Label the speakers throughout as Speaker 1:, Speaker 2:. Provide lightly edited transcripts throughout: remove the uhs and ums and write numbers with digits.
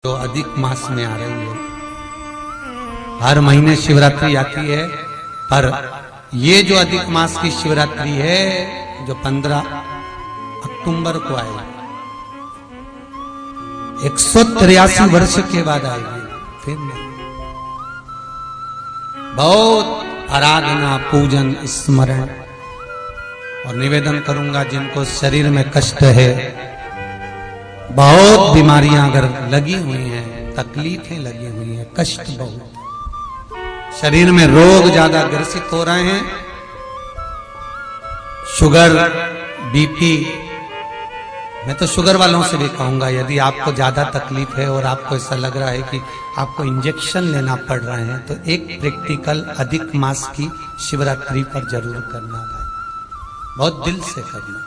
Speaker 1: जो अधिक मास में आ रही है। हर महीने शिवरात्रि आती है, पर ये जो अधिक मास की शिवरात्रि है जो 15 अक्टूबर को आएगी, 183 वर्ष के बाद आएगी। फिर नहीं, बहुत आराधना, पूजन, स्मरण और निवेदन करूंगा जिनको शरीर में कष्ट है, बहुत बीमारियां अगर लगी हुई हैं, तकलीफें लगी हुई हैं, कष्ट बहुत, शरीर में रोग ज्यादा ग्रसित हो रहे हैं, शुगर, बीपी। मैं तो शुगर वालों से भी कहूंगा, यदि आपको ज्यादा तकलीफ है और आपको ऐसा लग रहा है कि आपको इंजेक्शन लेना पड़ रहे हैं, तो एक प्रैक्टिकल अधिक मास की शिवरात्रि पर जरूर करना है, बहुत दिल से करना।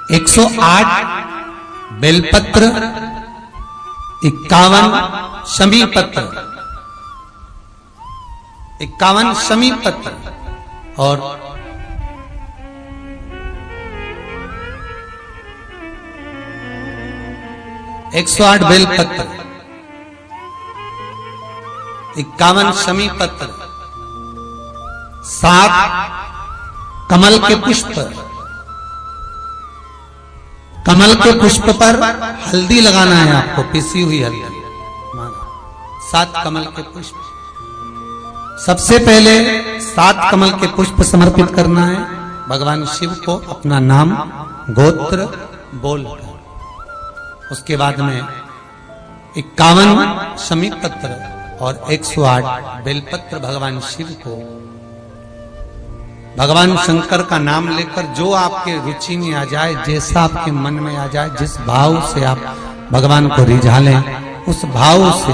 Speaker 1: 108 बेलपत्र, 51 शमी पत्र, 51 शमी पत्र और 108 बेलपत्र, 51 शमी पत्र, 7 कमल के पुष्प, कमल के पुष्प पर हल्दी लगाना है आपको, पिसी हुई हल्दी, 7 कमल के पुष्प। सबसे पहले 7 कमल के पुष्प समर्पित करना है भगवान शिव को, अपना नाम गोत्र बोलकर। उसके बाद में 51 शमी पत्र और 108 बेलपत्र भगवान शिव को, भगवान शंकर का नाम लेकर, जो आपके रुचि में आ जाए, जैसा आपके मन में आ जाए, जिस भाव से आप भगवान को रिझा लें, उस भाव से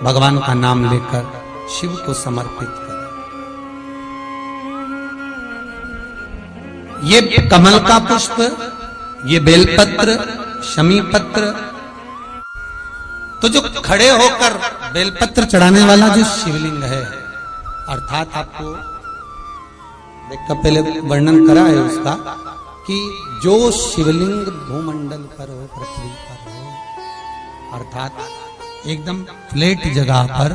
Speaker 1: भगवान का नाम लेकर शिव को समर्पित करें। ये कमल का पुष्प, ये बेलपत्र, शमी पत्र, तो जो खड़े होकर बेलपत्र चढ़ाने वाला जो शिवलिंग है, अर्थात आपको देखा, पहले वर्णन करा है उसका, कि जो शिवलिंग भूमंडल पर हो, पृथ्वी पर हो, अर्थात एकदम फ्लैट जगह पर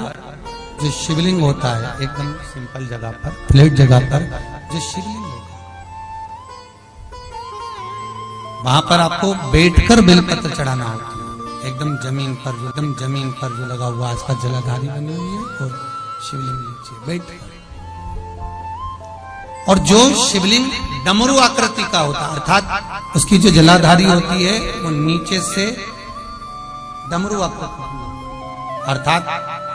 Speaker 1: जो शिवलिंग होता है, एकदम सिंपल जगह पर, फ्लैट जगह पर जो शिवलिंग होता है, वहां पर आपको बैठकर बेलपत्र चढ़ाना होता है, एकदम जमीन पर, एकदम जमीन पर जो लगा हुआ, आसपास जलाधारी बनी हुई है और शिवलिंग नीचे बैठकर। और जो शिवलिंग डमरू आकृति का होता है, अर्थात उसकी जो जलाधारी होती है वो नीचे से डमरू आकृति, अर्थात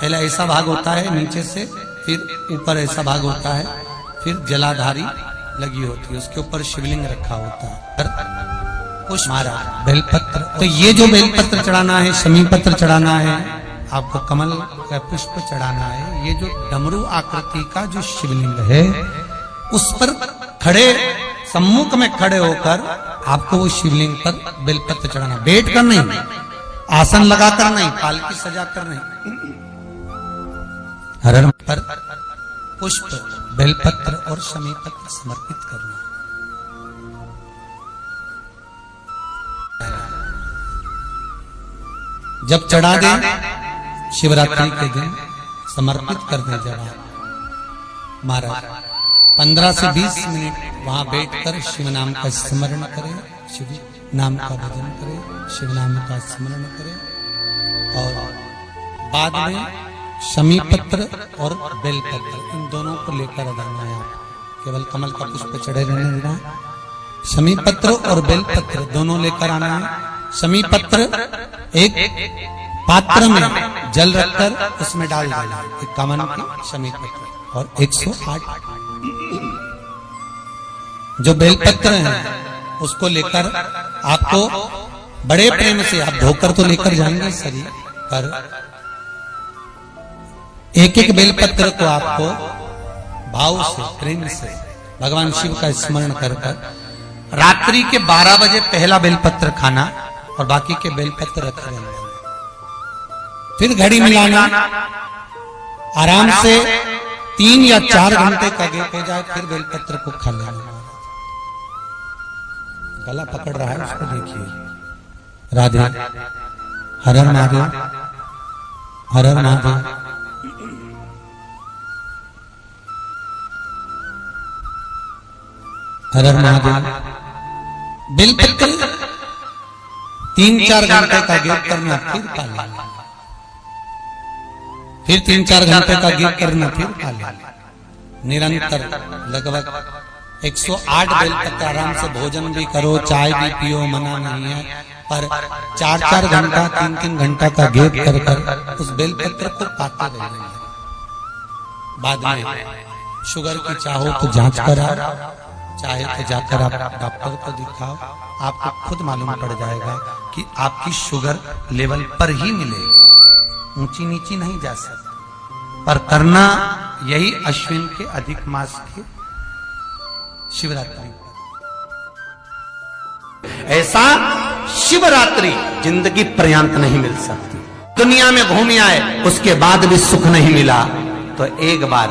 Speaker 1: पहले ऐसा भाग होता है नीचे से, फिर ऊपर ऐसा भाग होता है, फिर जलाधारी लगी होती है, उसके ऊपर शिवलिंग रखा होता है, पुष्प मारा बेलपत्र। तो ये जो बेलपत्र चढ़ाना है, शमी पत्र चढ़ाना है, आपको कमल का पुष्प चढ़ाना है, ये जो डमरू आकृति का जो शिवलिंग है, उस पर खड़े, सम्मुख में खड़े होकर आपको वो शिवलिंग पर बेलपत्र चढ़ाना, बैठ कर नहीं, आसन लगाकर नहीं, पालकी सजाकर नहीं, हरण पर पुष्प, बेलपत्र और शमी पत्र समर्पित करना। जब चढ़ा दें, शिवरात्रि के दिन समर्पित कर दें, जब महाराज 15 से 20 मिनट वहां बैठकर शिव नाम का स्मरण करें, शिव नाम का भजन करें, शिव नाम का स्मरण करें, और बाद में शमी पत्र और बेलपत्र, इन दोनों को लेकर आना है। आप केवल कमल का पुष्प चढ़े रहने देना है, शमी पत्र और बेलपत्र दोनों लेकर आना है। शमी पत्र एक पात्र में जल रखकर उसमें डाल देना, 51 की शमी पत्र और 108 जो बेलपत्र हैं उसको लेकर, आपको बड़े प्रेम से, आप धोकर तो लेकर जाएंगे शरीर पर, एक एक बेलपत्र को आपको भाव से, प्रेम से भगवान शिव का स्मरण कर कर रात्रि के 12 बजे पहला बेलपत्र खाना और बाकी के बेलपत्र रख लेना, फिर घड़ी मिलाना, आराम से 3 या 4 घंटे का गैप हो जाए, फिर बेलपत्र को खा लेना। गला पकड़ रहा है, उसको देखिए। राधे, हर हर महादेव, हर हर महादेव। हर हर महादेव। बिल्कुल 3-4 घंटे का गैप करना, फिर काले, फिर 3-4 घंटे का गैप करना, फिर काले। निरंतर लगभग 108 बेलपत्र आराम से भोजन भी करो, चाय भी पियो, मना नहीं है, पर 4-4 घंटा 3-3 घंटा का गैप कर कर उस बेलपत्र को पाते रहिए। बाद में शुगर की चाहो तो जांच कराओ, चाहे तो जाकर आप डॉक्टर को दिखाओ, आपको खुद मालूम पड़ जाएगा कि आपकी शुगर लेवल पर ही मिलेगी, ऊंची नीची नहीं जा सकती। पर करना यही अश्विन के अधिक मास के शिवरात्रि। ऐसा शिवरात्रि जिंदगी पर्यंत नहीं मिल सकती। दुनिया में घूम आए, उसके बाद भी सुख नहीं मिला, तो एक बार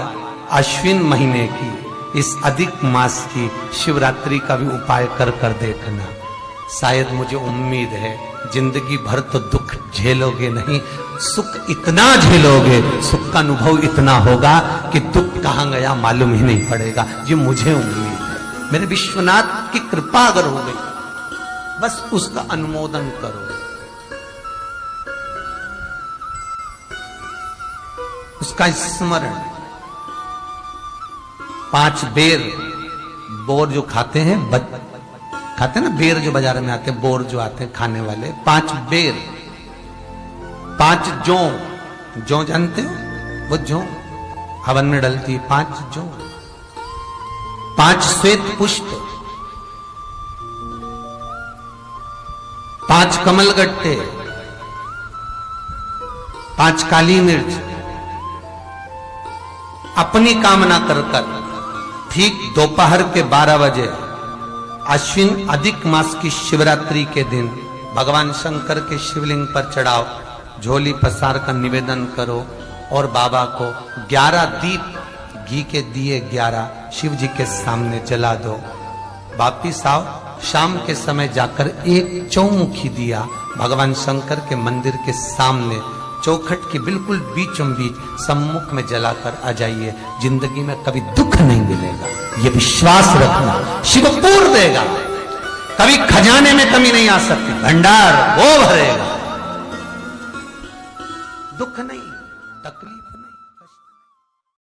Speaker 1: अश्विन महीने की इस अधिक मास की शिवरात्रि का भी उपाय कर कर देखना। शायद मुझे उम्मीद है जिंदगी भर तो दुख झेलोगे नहीं, सुख इतना झेलोगे, सुख का अनुभव इतना होगा कि दुख कहां गया मालूम ही नहीं पड़ेगा। ये मुझे उम्मीद है। मेरे विश्वनाथ की कृपा अगर हो गई, बस उसका अनुमोदन करो, उसका स्मरण। 5 बेर, बोर जो खाते हैं, खाते हैं ना बेर जो बाजार में आते हैं, बोर जो आते हैं खाने वाले, 5 बेर, 5 जौ जानते हो, वो जौ हवन में डलती, 5 जौ, 5 श्वेत पुष्प, 5 कमलगट्टे, 5 काली मिर्च, अपनी कामना कर कर ठीक दोपहर के 12 बजे अश्विन अधिक मास की शिवरात्रि के दिन भगवान शंकर के शिवलिंग पर चढ़ाओ, झोली पसार कर निवेदन करो और बाबा को 11 दीप, घी के दिए 11 शिव जी के सामने जला दो। वापिस आओ, शाम के समय जाकर एक चौमुखी दिया भगवान शंकर के मंदिर के सामने चौखट की बिल्कुल बीचों बीच सम्मुख में जलाकर आ जाइए। जिंदगी में कभी दुख नहीं मिलेगा, ये विश्वास रखना। शिव पूर्ण देगा, कभी खजाने में कमी नहीं आ सकती, भंडार वो भरेगा।